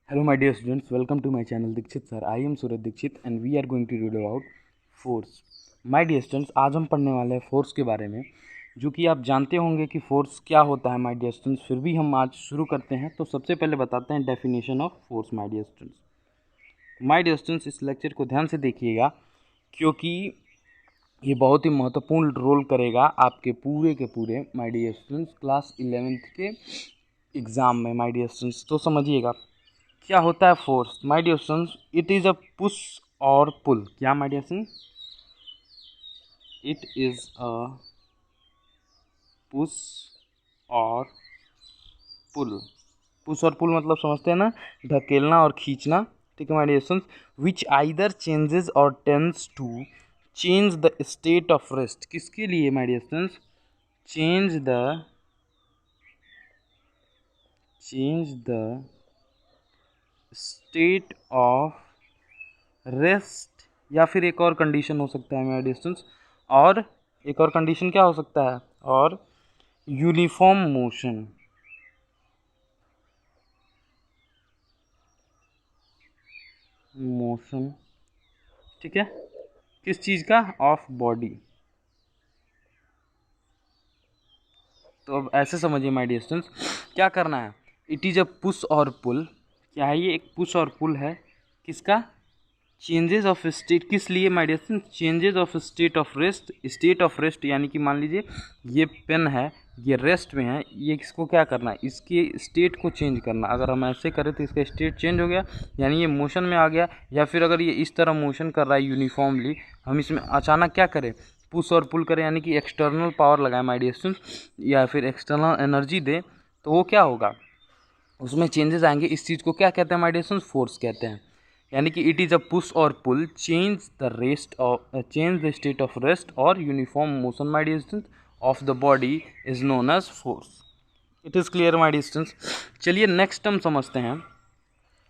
Hello my dear students, welcome to my channel Dikshit sir. I am Suraj Dikshit and we are going to read about force. My dear students, आज हम पढ़ने वाले हैं force के बारे में, जो कि आप जानते होंगे कि फोर्स क्या होता है माय डियर स्टूडेंट्स। फिर भी हम आज शुरू करते हैं, तो सबसे पहले बताते हैं definition of force my dear students. My dear students, इस लेक्चर को ध्यान से देखिएगा क्योंकि ये बहुत ही महत्वपूर्ण रोल करेगा आपके पूरे my dear students class 11th के एग्ज़ाम में। माय डियर स्टूडेंट्स, तो समझिएगा क्या होता है force. My dear students, it is a push और पुल। क्या my dear students? It is a push और पुल। पुश और पुल मतलब समझते हैं ना, ढकेलना और खींचना। ठीक है my dear students, which either changes और tends to change the state of rest. किसके लिए my dear students? Change the state of rest, या फिर एक और कंडीशन हो सकता है मेरा डिस्टेंस, और एक और कंडीशन क्या हो सकता है? और यूनिफॉर्म मोशन। ठीक है, किस चीज़ का? Of body. तो अब ऐसे समझिए माय डियर स्टूडेंट्स, क्या करना है? इट इज़ अ पुश और पुल। क्या है ये? एक पुश और पुल है। किसका? Changes of state. किस लिए my dear students? Changes of state of rest. State of rest यानी कि मान लीजिए ये पेन है, ये रेस्ट में है, ये इसको क्या करना है? इसके स्टेट को चेंज करना। अगर हम ऐसे करें तो इसका स्टेट चेंज हो गया, यानी ये मोशन में आ गया। या फिर अगर ये इस तरह मोशन कर रहा है यूनिफॉर्मली, हम इसमें अचानक क्या करें? पुश और पुल करें, यानी कि एक्सटर्नल पावर लगाए माय डियर स्टूडेंट्स, या फिर एक्सटर्नल एनर्जी दे, तो वो क्या होगा? उसमें चेंजेस आएंगे। इस चीज़ को क्या कहते हैं माय डियर स्टूडेंट्स? फोर्स कहते हैं। यानी कि इट इज़ अ पुश और pull change the state of rest और uniform motion my dear students of the body is known as force. It is clear my dear students. चलिए next term समझते हैं।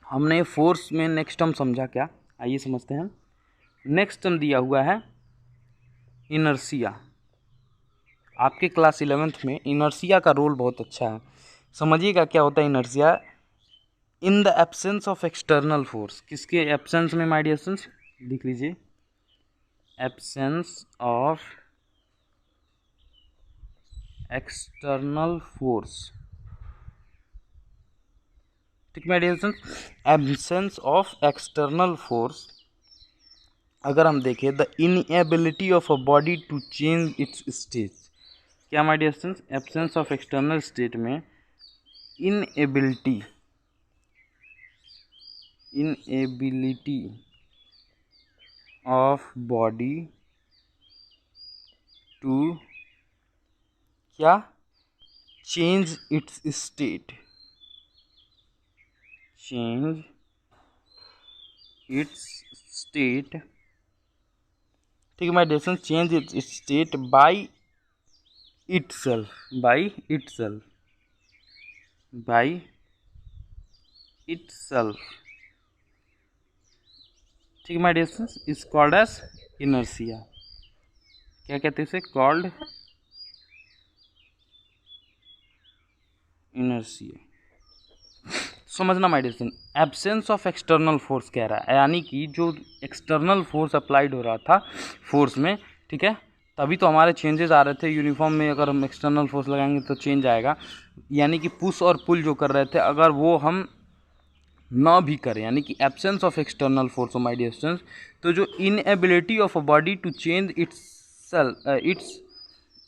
हमने फोर्स में next term समझा क्या? आइए समझते हैं। नेक्स्ट टर्म दिया हुआ है इनर्सिया। आपके क्लास 11th में इनर्सिया का रोल बहुत अच्छा है। समझिएगा क्या होता है inertia. In the absence of external force. किसके एब्सेंस में माय डियर स्टूडेंट्स? लिख लीजिए, एब्सेंस ऑफ एक्सटर्नल फोर्स। ठीक my dear students, absence of external force. अगर हम देखें, the inability of a body to change its state. क्या my dear students? Absence of external state में inability of body to क्या? Change its state. Change its state. ठीक है my dear students, change its state by itself. ठीक है my dear students, is called as inertia. क्या कहते हैं इसे? Called inertia. समझना my dear student, absence of external force कह रहा है, यानी कि जो एक्सटर्नल फोर्स अप्लाइड हो रहा था फोर्स में, ठीक है, तभी तो हमारे चेंजेस आ रहे थे यूनिफॉर्म में। अगर हम एक्सटर्नल फोर्स लगाएंगे तो चेंज आएगा। यानी कि पुश और पुल जो कर रहे थे, अगर वो हम ना भी करें, यानी कि absence of external force my dear students, तो जो inability of a body to change its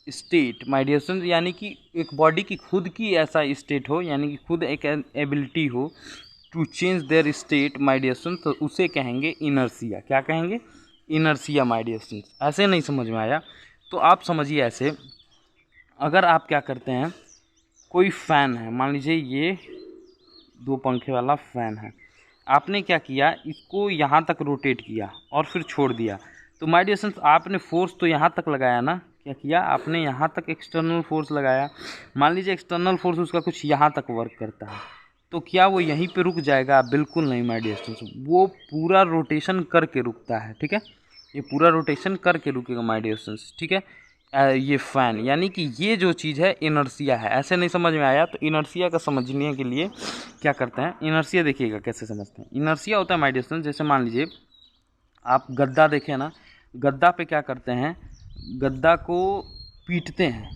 state my dear students, यानी कि एक बॉडी की खुद की ऐसा स्टेट हो, यानी कि खुद एक एबिलिटी हो to change their state my dear students, तो उसे कहेंगे इनर्सिया। क्या कहेंगे? Inertia my dear students. ऐसे नहीं समझ में आया तो आप समझिए ऐसे। अगर आप क्या करते हैं, कोई फ़ैन है, मान लीजिए ये 2 पंखे वाला फ़ैन है, आपने क्या किया, इसको यहाँ तक रोटेट किया और फिर छोड़ दिया, तो माय डियर स्टूडेंट्स आपने फोर्स तो यहाँ तक लगाया ना। क्या किया आपने? यहाँ तक एक्सटर्नल फोर्स लगाया। मान लीजिए एक्सटर्नल फोर्स उसका कुछ यहाँ तक वर्क करता है, तो क्या वो यहीं पे रुक जाएगा? बिल्कुल नहीं माय डियर स्टूडेंट्स, वो पूरा रोटेशन करके रुकता है। ठीक है, ये पूरा रोटेशन करके रुकेगा माय डियर स्टूडेंट्स। ठीक है, ये फैन, यानी कि ये जो चीज़ है इनर्सिया है। ऐसे नहीं समझ में आया तो इनर्सिया का समझने के लिए क्या करते हैं, इनर्सिया देखिएगा कैसे समझते हैं। इनर्सिया होता है माय डियर स्टूडेंट, जैसे मान लीजिए आप गद्दा देखें ना, गद्दा पे क्या करते हैं, गद्दा को पीटते हैं,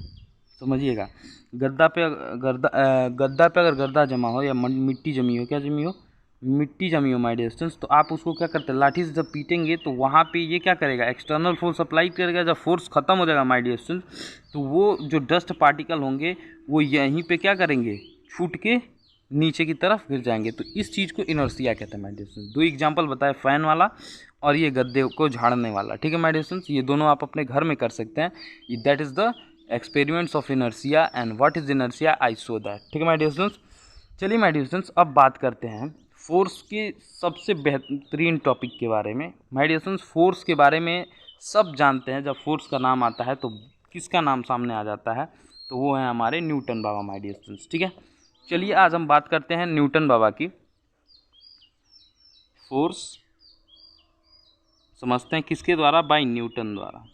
समझिएगा। गद्दा पे अगर गद्दा जमा हो या मिट्टी जमी हो, क्या जमी हो, मिट्टी जमी हो माय डियर स्टूडेंट्स, तो आप उसको क्या करते हैं, लाठी से जब पीटेंगे तो वहाँ पे ये क्या करेगा, एक्सटर्नल फोर्स अप्लाई करेगा। जब फोर्स खत्म हो जाएगा माय डियर स्टूडेंट्स, तो वो जो डस्ट पार्टिकल होंगे वो यहीं पे क्या करेंगे, छूट के नीचे की तरफ गिर जाएंगे। तो इस चीज़ को इनर्सिया कहते हैं माय डियर स्टूडेंट्स। दो एग्जाम्पल बताए, फैन वाला और ये गद्दे को झाड़ने वाला, ठीक है माय डियर स्टूडेंट्स। ये दोनों आप अपने घर में कर सकते हैं। That is the experiments of inertia and what is inertia, I show that, ठीक है माय डियर स्टूडेंट्स। चलिए माय डियर स्टूडेंट्स, अब बात करते हैं फोर्स के सबसे बेहतरीन टॉपिक के बारे में। माय डियर स्टूडेंट्स, फोर्स के बारे में सब जानते हैं। जब फोर्स का नाम आता है तो किसका नाम सामने आ जाता है, तो वो है हमारे न्यूटन बाबा माय डियर स्टूडेंट्स, ठीक है। चलिए आज हम बात करते हैं न्यूटन बाबा की। फोर्स समझते हैं किसके द्वारा, बाय न्यूटन द्वारा,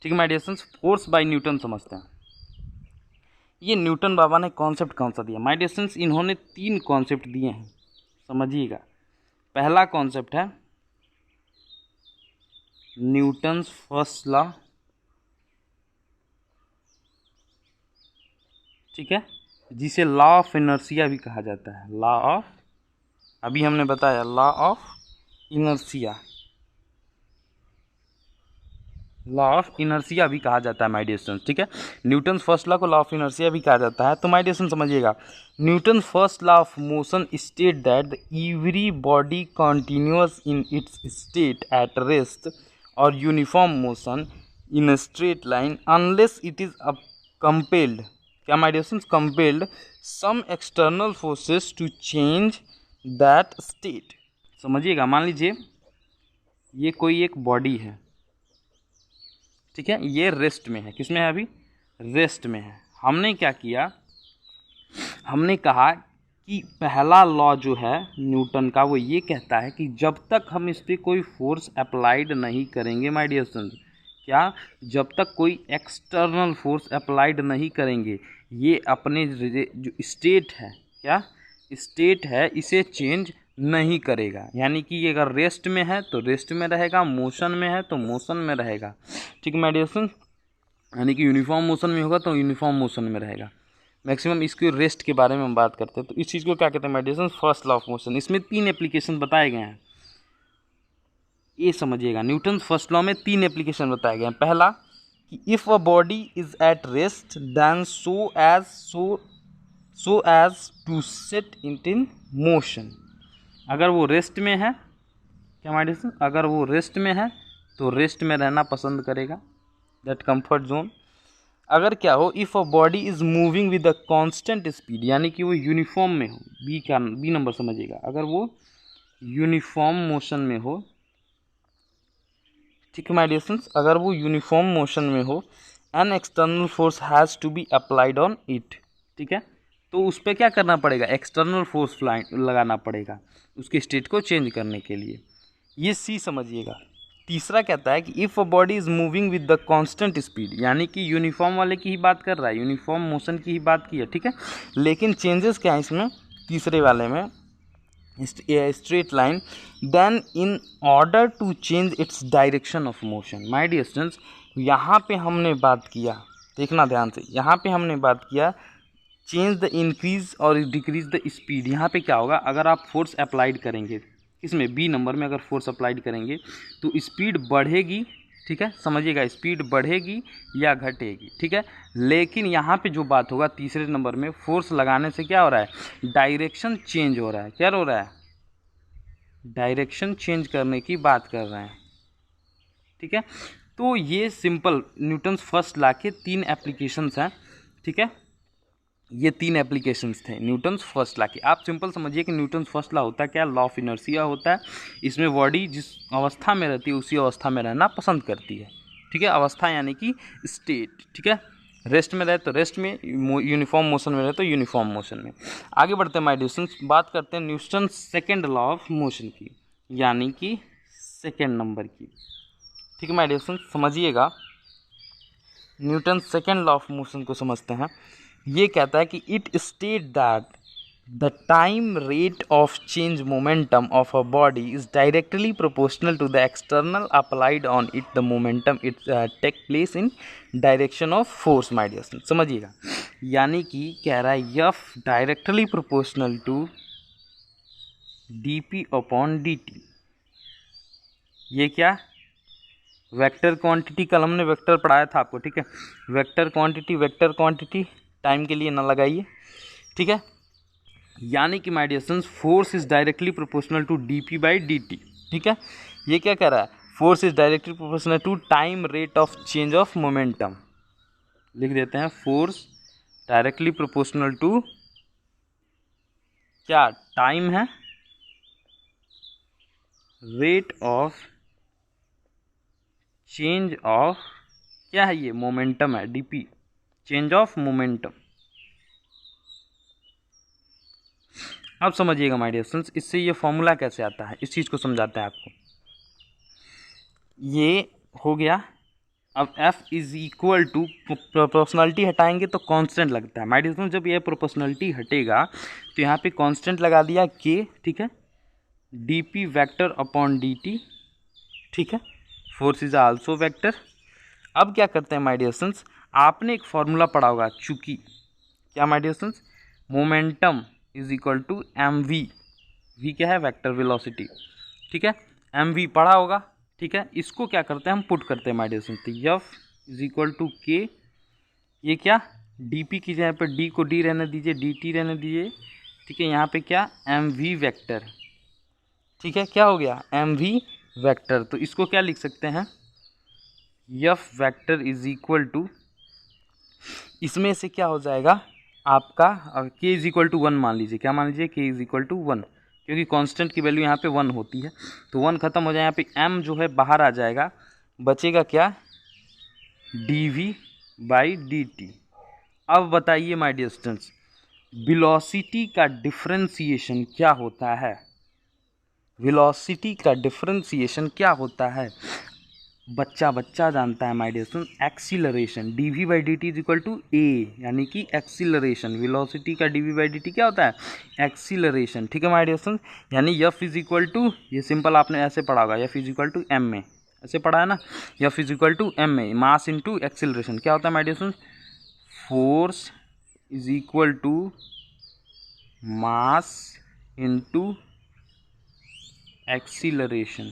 ठीक है my dear students. Force by Newton समझते हैं। ये न्यूटन बाबा ने कॉन्सेप्ट कौन सा दिया माय डियर स्टूडेंट्स, इन्होंने 3 कॉन्सेप्ट दिए हैं, समझिएगा। पहला कॉन्सेप्ट है न्यूटन्स फर्स्ट लॉ, ठीक है, जिसे लॉ ऑफ इनर्सिया भी कहा जाता है। लॉ ऑफ, अभी हमने बताया law of inertia, law of inertia भी कहा जाता है माय डियर स्टूडेंट्स, ठीक है। न्यूटन्स फर्स्ट लॉ को लॉ ऑफ इनर्सिया भी कहा जाता है। तो माय डियर स्टूडेंट्स समझिएगा, Newton first law of motion state that the every body continuous in its state at rest और uniform motion in a straight line unless it is compelled, क्या my dear students, compelled some external forces to change that state. समझिएगा, मान लीजिए ये कोई एक body है, ठीक है, ये रेस्ट में है, किसमें है अभी, रेस्ट में है। हमने क्या किया, हमने कहा कि पहला लॉ जो है न्यूटन का वो ये कहता है कि जब तक हम इस पर कोई फोर्स अप्लाइड नहीं करेंगे माय डियर स्टूडेंट्स, क्या, जब तक कोई एक्सटर्नल फोर्स अप्लाइड नहीं करेंगे, ये अपने जो स्टेट है, क्या स्टेट है, इसे चेंज नहीं करेगा। यानी कि ये अगर रेस्ट में है तो रेस्ट में रहेगा, मोशन में है तो मोशन में रहेगा, ठीक है माय डियर स्टूडेंट्स। यानी कि यूनिफॉर्म मोशन में होगा तो यूनिफॉर्म मोशन में रहेगा। मैक्सिमम इसके रेस्ट के बारे में हम बात करते हैं। तो इस चीज़ को क्या कहते हैं my dear students, first law of motion. इसमें 3 एप्लीकेशन बताए गए हैं, ये समझिएगा। न्यूटन फर्स्ट लॉ में 3 एप्लीकेशन बताए गए हैं। पहला कि if a body is at rest then so as to set it in motion. अगर वो रेस्ट में है, क्या माय डियर स्टूडेंट्स, अगर वो रेस्ट में है तो रेस्ट में रहना पसंद करेगा, दैट कंफर्ट जोन। अगर क्या हो, if a body is moving with a constant speed, यानी कि वो यूनिफॉर्म में हो, बी नंबर समझिएगा, अगर वो यूनिफॉर्म मोशन में हो, ठीक है माय डियर स्टूडेंट्स, अगर वो यूनिफॉर्म मोशन में हो, an external force has to be applied on it, ठीक है, तो उस पर क्या करना पड़ेगा, एक्सटर्नल फोर्स लगाना पड़ेगा उसके स्टेट को चेंज करने के लिए। ये सी समझिएगा। तीसरा कहता है कि if a body is moving with the constant speed, यानी कि यूनिफॉर्म वाले की ही बात कर रहा है, यूनिफॉर्म मोशन की ही बात की है, ठीक है। लेकिन चेंजेस क्या है इसमें, तीसरे वाले में, straight line, then in order to change its direction of motion. My dear students, यहाँ पे हमने बात किया, देखना ध्यान से, यहाँ पे हमने बात किया चेंज द इंक्रीज और डिक्रीज द स्पीड। यहाँ पे क्या होगा, अगर आप फोर्स अप्लाइड करेंगे, इसमें बी नंबर में अगर फोर्स अप्लाइड करेंगे तो स्पीड बढ़ेगी, ठीक है, समझिएगा, स्पीड बढ़ेगी या घटेगी, ठीक है। लेकिन यहाँ पे जो बात होगा तीसरे नंबर में, फोर्स लगाने से क्या हो रहा है, डायरेक्शन चेंज हो रहा है। क्या हो रहा है, डायरेक्शन चेंज करने की बात कर रहे हैं, ठीक है। तो ये सिंपल न्यूटन्स फर्स्ट लॉ के 3 एप्लीकेशंस हैं, ठीक है। ये 3 एप्लीकेशंस थे न्यूटन्स फर्स्ट लॉ के। आप सिंपल समझिए कि न्यूटन्स फर्स्ट लॉ होता है क्या, लॉ ऑफ इनर्शिया होता है। इसमें बॉडी जिस अवस्था में रहती है उसी अवस्था में रहना पसंद करती है, ठीक है। अवस्था यानी कि स्टेट, ठीक है। रेस्ट में रहे तो रेस्ट में, यूनिफॉर्म मोशन में रहे तो यूनिफॉर्म मोशन में। आगे बढ़ते हैं माय डियर स्टूडेंट्स, बात करते हैं Newton's second law of motion की, यानी कि सेकेंड नंबर की। ठीक है माय डियर स्टूडेंट, समझिएगा। Newton second law of motion को समझते हैं। ये कहता है कि it state that the time rate of change momentum of a body is directly proportional to the external applied on it the momentum it take place in direction of force. My dear student, समझिएगा, यानी कि कह रहा है F directly proportional to d p upon d t. ये क्या vector quantity, कल हमने वेक्टर पढ़ाया था आपको, ठीक है। वेक्टर क्वांटिटी टाइम के लिए ना लगाइए, ठीक है। यानी कि my dear students, force is directly proportional to d p by D t, ठीक है। ये क्या कह रहा है, force is directly proportional to time rate of change of momentum. लिख देते हैं, फोर्स डायरेक्टली प्रोपोर्शनल टू क्या, टाइम है, रेट ऑफ चेंज ऑफ क्या है, ये मोमेंटम है, डीपी, चेंज ऑफ मोमेंटम। अब समझिएगा माय डियर स्टूडेंट्स, इससे ये फॉर्मूला कैसे आता है, इस चीज़ को समझाते हैं आपको। ये हो गया। अब F is equal to, proportionality हटाएंगे तो कांस्टेंट लगता है माय डियर स्टूडेंट्स। जब ये प्रोपोर्शनलिटी हटेगा तो यहाँ पे कांस्टेंट लगा दिया K, ठीक है, D P vector upon d t, ठीक है। Force is also vector. अब क्या करते हैं माय डियर स्टूडेंट्स, आपने एक फॉर्मूला पढ़ा होगा, चूंकि क्या my dear students, momentum is equal to M V. V क्या है, वेक्टर वेलोसिटी, ठीक है, एम वी पढ़ा होगा, ठीक है। इसको क्या करते हैं हम, पुट करते हैं my dear students, F is equal to K, ये क्या डी पी की जगह पर डी को डी रहने दीजिए, डी टी रहने दीजिए, ठीक है। यहाँ पे क्या एम वी वैक्टर, ठीक है, क्या हो गया एम वी वेक्टर। तो इसको क्या लिख सकते हैं, F vector is equal to, इसमें से क्या हो जाएगा आपका, के इज इक्वल टू 1 मान लीजिए, क्या मान लीजिए, के इज इक्वल टू 1, क्योंकि कांस्टेंट की वैल्यू यहाँ पे 1 होती है। तो 1 खत्म हो जाए, यहाँ पे m जो है बाहर आ जाएगा, बचेगा क्या, D we by D T. अब बताइए माय डियर स्टूडेंट्स, वेलोसिटी का डिफरेंशिएशन क्या होता है, वेलोसिटी का डिफरेंशिएशन क्या होता है, बच्चा जानता है my dear student, acceleration. D we by D t is equal to a, यानी कि एक्सीलरेशन। वेलोसिटी का d we by D t क्या होता है, एक्सीलरेशन, ठीक है माय डियर स्टूडेंट। यानी एफ इज इक्वल टू, ये सिंपल आपने ऐसे पढ़ा होगा, f is equal to m में, ऐसे पढ़ा है ना, f is equal to m में, मास इंटू एक्सीलरेशन। क्या होता है my dear student, force is equal to mass into acceleration.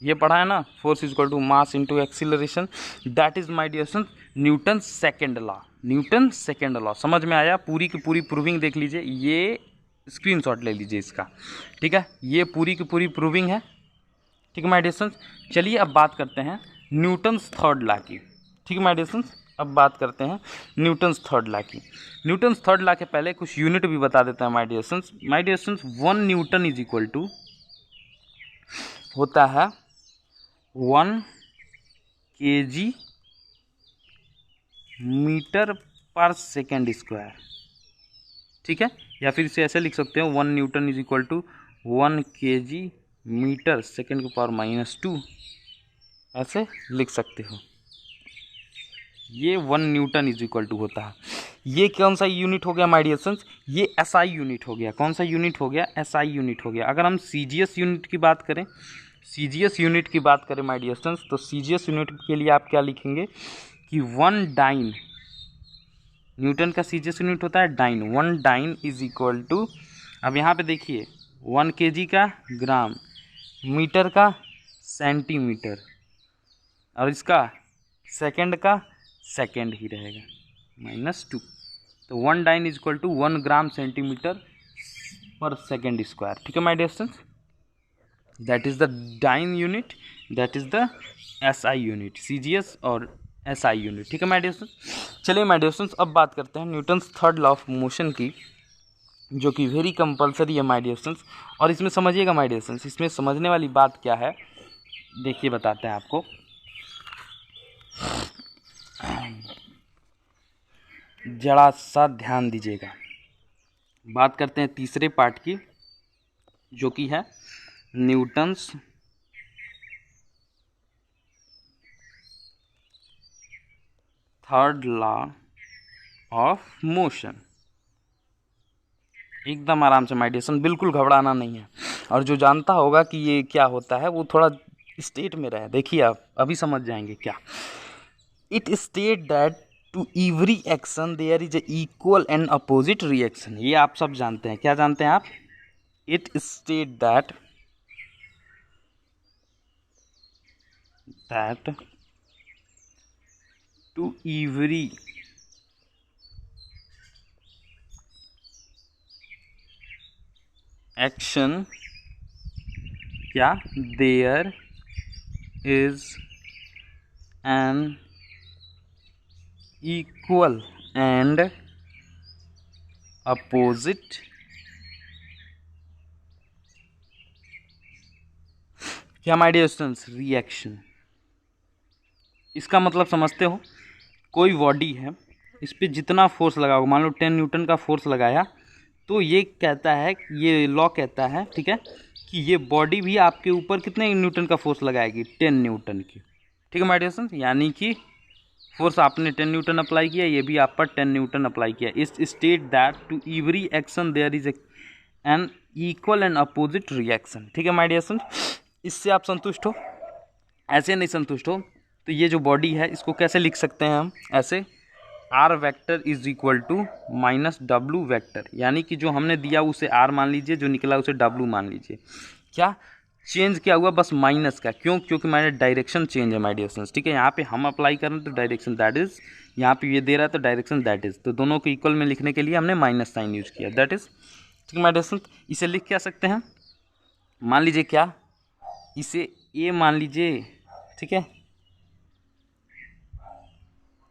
ये पढ़ा है ना, force is equal to mass into acceleration. That is my dear student Newton second law. Newton second law समझ में आया, पूरी की पूरी प्रूविंग देख लीजिए, ये स्क्रीनशॉट ले लीजिए इसका, ठीक है। ये पूरी की पूरी प्रूविंग है, ठीक है माय डियर स्टूडेंट। चलिए अब बात करते हैं न्यूटन्स थर्ड लॉ की, ठीक है माय डियर स्टूडेंट। अब बात करते हैं न्यूटन्स थर्ड लॉ की। न्यूटन्स थर्ड लॉ के पहले कुछ यूनिट भी बता देते हैं my dear students. My dear students, 1 Newton is equal to होता है 1 kg metre per second square, ठीक है। या फिर इसे ऐसे लिख सकते हो, 1 Newton is equal to 1 kg metre second के पावर -2, ऐसे लिख सकते हो। ये 1 न्यूटन इज इक्वल टू होता है। ये कौन सा यूनिट हो गया माय डियर स्टूडेंट्स, ये एसआई यूनिट हो गया। कौन सा यूनिट हो गया, एसआई यूनिट हो गया। अगर हम सीजीएस यूनिट की बात करें, सीजीएस यूनिट की बात करें माय डियर स्टूडेंट्स, तो सीजीएस यूनिट के लिए आप क्या लिखेंगे कि 1 डाइन, न्यूटन का सीजीएस यूनिट होता है dyne, 1 dyne is equal to, अब यहाँ पे देखिए 1 kg का ग्राम, मीटर का सेंटीमीटर, और इसका सेकंड का सेकंड ही रहेगा, -2। तो 1 dyne is equal to 1 gram centimetre per second square, ठीक है my dear students. That is the dyne unit, that is the SI unit, CGS और एसआई यूनिट, ठीक है माय डियर स्टूडेंट्स। चलिए माय डियर स्टूडेंट्स, अब बात करते हैं Newton's third law of motion की, जो कि वेरी कंपलसरी है माय डियर स्टूडेंट्स। और इसमें समझिएगा माय डियर स्टूडेंट्स, इसमें समझने वाली बात क्या है, देखिए बताते हैं आपको। जरा सा ध्यान दीजिएगा। बात करते हैं तीसरे पार्ट की, जो कि है Newton's third law of motion. एकदम आराम से माय डियर सन, बिल्कुल घबराना नहीं है। और जो जानता होगा कि ये क्या होता है वो थोड़ा स्टेट में रहे। देखिए आप अभी समझ जाएंगे क्या। It state that to every action there is a equal and opposite reaction. ये आप सब जानते हैं। क्या जानते हैं आप? It state that to every action क्या there is an equal and opposite क्या माय डियर स्टूडेंट्स? रिएक्शन। इसका मतलब समझते हो? कोई बॉडी है, इस पर जितना फोर्स लगा होगा, मान लो 10 न्यूटन का फोर्स लगाया, तो ये कहता है, ये लॉ कहता है, ठीक है, कि ये बॉडी भी आपके ऊपर कितने न्यूटन का फोर्स लगाएगी? 10 न्यूटन की। ठीक है माय डियर स्टूडेंट्स, यानी कि फोर्स आपने 10 न्यूटन अप्लाई किया, ये भी आप पर 10 न्यूटन अप्लाई किया। Is state that to every action there is an equal and opposite reaction. ठीक है माय डियर स्टूडेंट्स, इससे आप संतुष्ट हो? ऐसे नहीं संतुष्ट हो तो ये जो बॉडी है इसको कैसे लिख सकते हैं हम? ऐसे, R vector is equal to minus W vector, यानी कि जो हमने दिया उसे आर मान लीजिए, जो निकला उसे डब्लू मान लीजिए। क्या चेंज क्या हुआ? बस माइनस का। क्यों? क्योंकि मैंने डायरेक्शन चेंज है माय डियर स्टूडेंट्स। ठीक है, यहाँ पे हम अप्लाई कर रहे हैं तो डायरेक्शन दैट इज, यहाँ पे ये दे रहा है तो डायरेक्शन दैट इज, तो दोनों को इक्वल में लिखने के लिए हमने माइनस साइन यूज किया, दैट इज। ठीक है माय डियर स्टूडेंट्स, इसे लिख क्या सकते हैं? मान लीजिए क्या, इसे ए मान लीजिए। ठीक है,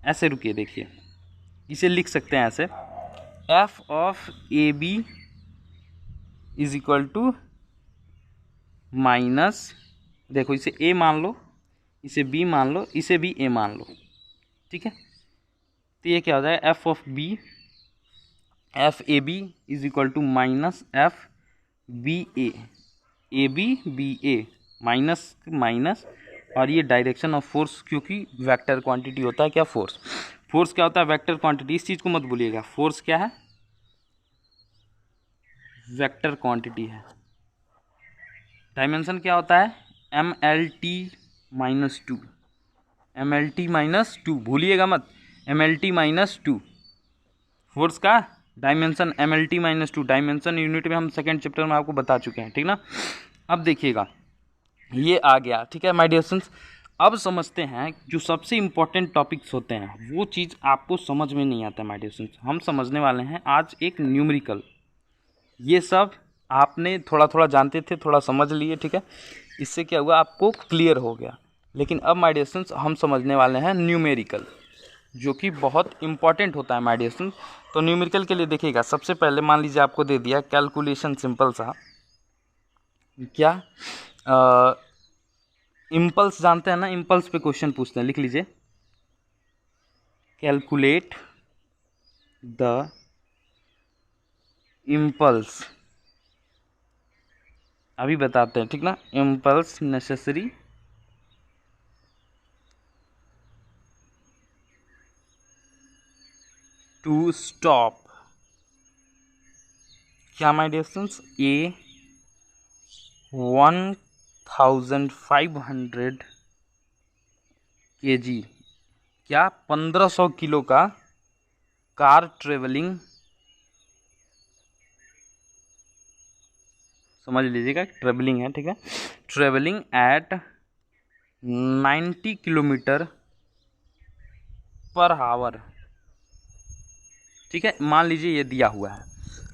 ऐसे रुकिए, देखिए इसे लिख सकते हैं ऐसे, F of A B is equal to minus, देखो इसे ए मान लो, इसे बी मान लो, इसे भी ए मान लो। ठीक है, तो ये क्या हो जाएगा? F of B, F A B is equal to minus F B A B A, minus minus, और ये डायरेक्शन ऑफ फोर्स, क्योंकि वेक्टर क्वांटिटी होता है क्या? फोर्स। फोर्स क्या होता है? Vector quantity. इस चीज़ को मत भूलिएगा, फोर्स क्या है? वेक्टर क्वांटिटी है। डायमेंशन क्या होता है? M L T minus two, M L T minus two, भूलिएगा मत, M L T minus two. Force का dimension M L T minus two, dimension unit में हम सेकेंड चैप्टर में आपको बता चुके हैं। ठीक ना, अब देखिएगा ये आ गया। ठीक है माय डियर स्टूडेंट्स, अब समझते हैं जो सबसे इम्पोर्टेंट टॉपिक्स होते हैं, वो चीज़ आपको समझ में नहीं आता माय डियर स्टूडेंट्स। हम समझने वाले हैं आज एक न्यूमेरिकल। ये सब आपने थोड़ा थोड़ा जानते थे, थोड़ा समझ लिए। ठीक है, इससे क्या हुआ? आपको क्लियर हो गया। लेकिन अब माय डियर स्टूडेंट्स हम समझने वाले हैं न्यूमेरिकल, जो कि बहुत इंपॉर्टेंट होता है माय डियर स्टूडेंट्स। तो न्यूमेरिकल के लिए देखिएगा, सबसे पहले मान लीजिए आपको दे दिया कैलकुलेशन, सिंपल सा, क्या इम्पल्स जानते हैं ना? इम्पल्स पे क्वेश्चन पूछते हैं, लिख लीजिए, कैलकुलेट द इम्पल्स। अभी बताते हैं, ठीक ना, इम्पल्स नेसेसरी टू स्टॉप, क्या my dear students? A 1500 kg, क्या 1500 किलो का कार ट्रेवलिंग, समझ लीजिएगा ट्रेवलिंग है, ठीक है, travelling at 90 kilometre per hour. ठीक है, मान लीजिए ये दिया हुआ है।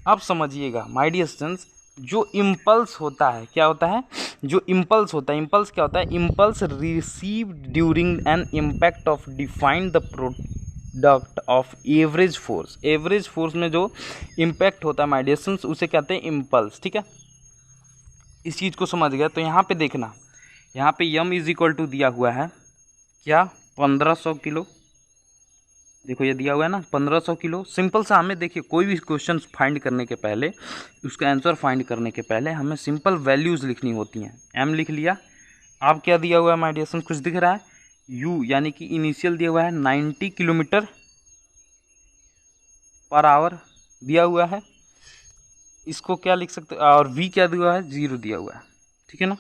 अब समझिएगा माय डियर स्टूडेंट्स, जो इम्पल्स होता है, क्या होता है? जो इम्पल्स होता है, इम्पल्स क्या होता है? Impulse receive during an impact of defined the product of average force. Average force में जो इम्पैक्ट होता है माय डियर स्टूडेंट्स, उसे कहते हैं इम्पल्स। ठीक है, इस चीज़ को समझ गया। तो यहाँ पे देखना, यहाँ पे यम इज इक्वल टू दिया हुआ है क्या? 1500 किलो। देखो ये दिया हुआ है ना 1500 किलो। सिंपल सा हमें, देखिए कोई भी क्वेश्चन फाइंड करने के पहले, उसका आंसर फाइंड करने के पहले हमें सिंपल वैल्यूज़ लिखनी होती हैं। एम लिख लिया। अब क्या दिया हुआ है माय डियर स्टूडेंट्स? कुछ दिख रहा है? u यानी कि इनिशियल दिया हुआ है 90 किलोमीटर पर आवर दिया हुआ है, इसको क्या लिख सकते, और v क्या दिया हुआ है, 0 दिया हुआ है, ठीक है ना।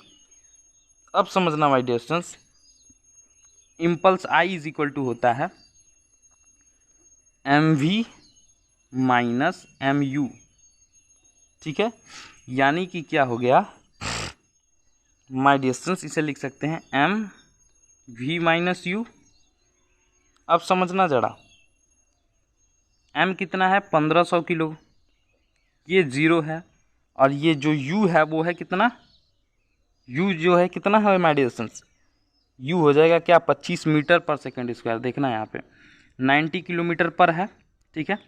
अब समझना my dear students, impulse i is equal to होता है mv माइनस mu, ठीक है। यानी कि क्या हो गया माय डियर स्टूडेंट्स, इसे लिख सकते हैं mv माइनस u। अब समझना जरा, m कितना है 1500 किलो, ये 0 है, और ये जो u है वो है कितना, u जो है कितना है माय डियर स्टूडेंट्स, u हो जाएगा क्या 25 मीटर पर सेकंड स्क्वायर। देखना यहाँ पे 90 किलोमीटर पर है, ठीक है।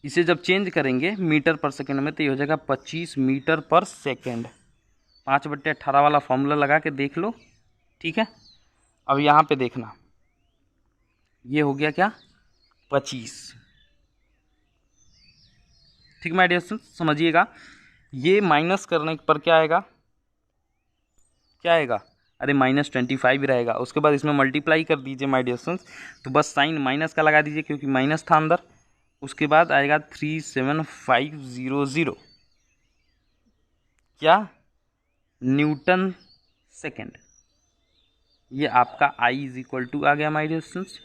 इसे जब चेंज करेंगे मीटर पर सेकंड में तो ये हो जाएगा 25 मीटर पर सेकंड। 5/18 वाला फॉर्मूला लगा के देख लो, ठीक है। अब यहाँ पे देखना, ये हो गया क्या 25, ठीक माय डियर स्टूडेंट्स, समझिएगा। ये माइनस करने पर क्या आएगा, क्या आएगा, अरे -25 रहेगा। उसके बाद इसमें मल्टीप्लाई कर दीजिए माय डियर स्टूडेंट्स, तो बस साइन माइनस का लगा दीजिए क्योंकि माइनस था अंदर। उसके बाद आएगा 37500, क्या न्यूटन सेकेंड। ये आपका i इज इक्वल टू आ गया माय डियर स्टूडेंट्स,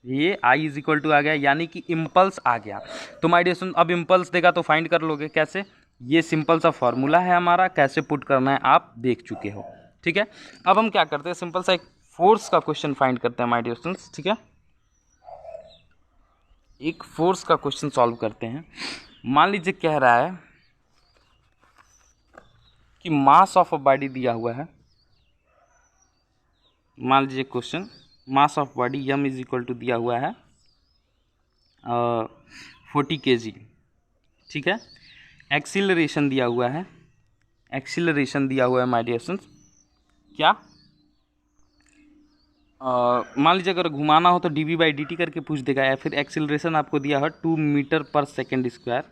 ये i इज इक्वल टू आ गया, यानी कि इम्पल्स आ गया। तो माय डियर स्टूडेंट्स अब इम्पल्स देगा तो फाइंड कर लोगे कैसे, ये सिंपल सा फॉर्मूला है हमारा, कैसे पुट करना है आप देख चुके हो, ठीक है। अब हम क्या करते हैं, सिंपल सा एक फोर्स का क्वेश्चन फाइंड करते हैं माय डियर स्टूडेंट्स, ठीक है। एक फोर्स का क्वेश्चन सॉल्व करते हैं। मान लीजिए कह रहा है कि मास ऑफ अ बॉडी दिया हुआ है, मान लीजिए question mass of body m is equal to दिया हुआ है 40 kg, ठीक है। एक्सीलरेशन दिया हुआ है, एक्सीलरेशन दिया हुआ है माय डियर स्टूडेंट्स, क्या मान लीजिए अगर घुमाना हो तो dv/dt करके पूछ देगा, या फिर एक्सीलरेशन आपको दिया है 2 मीटर पर सेकेंड स्क्वायर,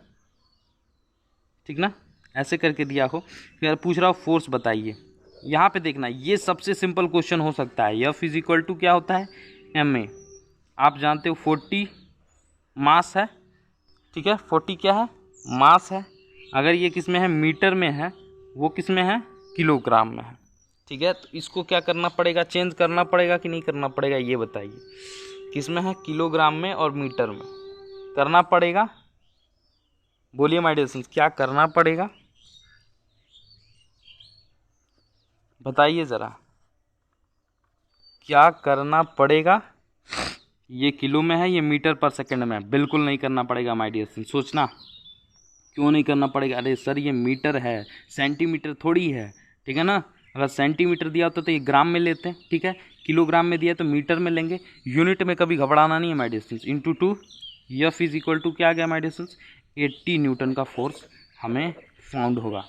ठीक ना, ऐसे करके दिया हो। फिर पूछ रहा हो फोर्स बताइए। यहाँ पे देखना, ये सबसे सिंपल क्वेश्चन हो सकता है। F इज इक्वल टू क्या होता है ma, आप जानते हो 40 मास है, ठीक है, 40 क्या है मास है। अगर ये किस में है मीटर में है, वो किस में है किलोग्राम में है, ठीक है। तो इसको क्या करना पड़ेगा, चेंज करना पड़ेगा कि नहीं करना पड़ेगा, ये बताइए। किस में है किलोग्राम में और मीटर में, करना पड़ेगा, बोलिए माय डियर स्टूडेंट्स क्या करना पड़ेगा, बताइए ज़रा क्या करना पड़ेगा। ये किलो में है, ये मीटर पर सेकंड में है, बिल्कुल नहीं करना पड़ेगा माय डियर स्टूडेंट्स। सोचना क्यों नहीं करना पड़ेगा, अरे सर ये मीटर है, सेंटीमीटर थोड़ी है, ठीक है ना। अगर सेंटीमीटर दिया होता तो ये ग्राम में लेते हैं, ठीक है। किलोग्राम में दिया तो मीटर में लेंगे, यूनिट में कभी घबराना नहीं है my dear students. Into 2 F is equal to क्या आ गया माय डियर स्टूडेंट्स, 80 न्यूटन का फोर्स हमें फाउंड होगा,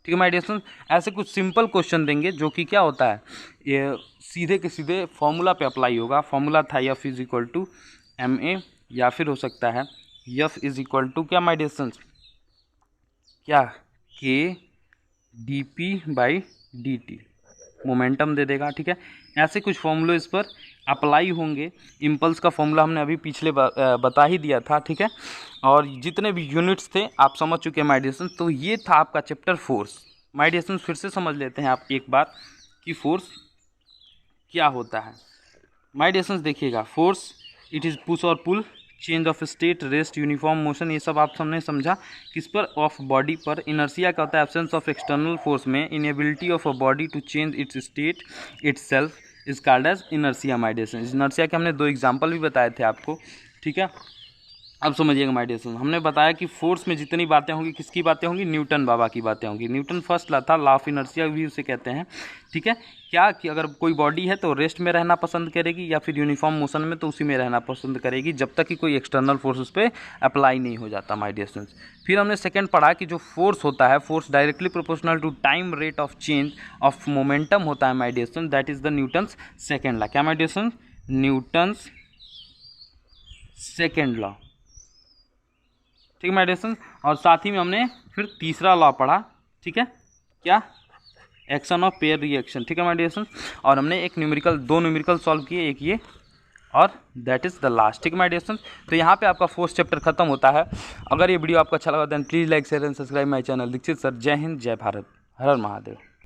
ठीक है माय डियर स्टूडेंट्स। ऐसे कुछ सिंपल क्वेश्चन देंगे जो कि क्या होता है, ये सीधे के सीधे फॉर्मूला पे अप्लाई होगा। फॉर्मूला था F is equal to ma, या फिर हो सकता है F इज इक्वल टू क्या माय डियर स्टूडेंट्स, क्या k dp/dt, मोमेंटम दे देगा, ठीक है। ऐसे कुछ फॉर्मूले इस पर अप्लाई होंगे। इम्पल्स का फॉर्मूला हमने अभी पिछले बता ही दिया था, ठीक है। और जितने भी यूनिट्स थे आप समझ चुके हैं माय डियर स्टूडेंट्स। तो ये था आपका chapter force. My dear students फिर से समझ लेते हैं आप एक बार कि फोर्स क्या होता है। माय डियर स्टूडेंट्स देखिएगा, फोर्स इट इज़ पुश और pull, change of state, rest, uniform motion, ये सब आप सबने समझा। किस पर, ऑफ बॉडी पर। इनर्शिया का होता है एब्सेंस ऑफ एक्सटर्नल फोर्स में, inability of a body to change its state itself is called as inertia my dear students. Inertia के हमने 2 एग्जांपल भी बताए थे आपको, ठीक है। अब समझिएगा माय डियर स्टूडेंट्स, हमने बताया कि फोर्स में जितनी बातें होंगी, किसकी बातें होंगी, न्यूटन बाबा की बातें होंगी। न्यूटन फर्स्ट ला था, लॉ ऑफ इनर्शिया भी उसे कहते हैं, ठीक है। क्या कि अगर कोई बॉडी है तो रेस्ट में रहना पसंद करेगी, या फिर यूनिफॉर्म मोशन में तो उसी में रहना पसंद करेगी, जब तक कि कोई एक्सटर्नल फोर्स उस पर अप्लाई नहीं हो जाता माय डियर स्टूडेंट्स। फिर हमने सेकंड पढ़ा कि जो फोर्स होता है, force directly proportional to time rate of change of momentum होता है my dear students, that is the Newton's second law. क्या my dear students, Newton's second law, ठीक है माय डियर स्टूडेंट्स। और साथ ही में हमने फिर तीसरा लॉ पढ़ा, ठीक है, क्या एक्शन ऑफ पेयर रिएक्शन, ठीक है माय डियर स्टूडेंट्स। और हमने एक न्यूमेरिकल, 2 न्यूमेरिकल सॉल्व किए, एक ये और दैट इज़ द लास्ट, ठीक है माय डियर स्टूडेंट्स। तो यहाँ पे आपका 4th चैप्टर खत्म होता है। अगर ये वीडियो आपको अच्छा लगा then please like share and subscribe my channel Dixit sir. जय हिंद, जय भारत, हर हर महादेव।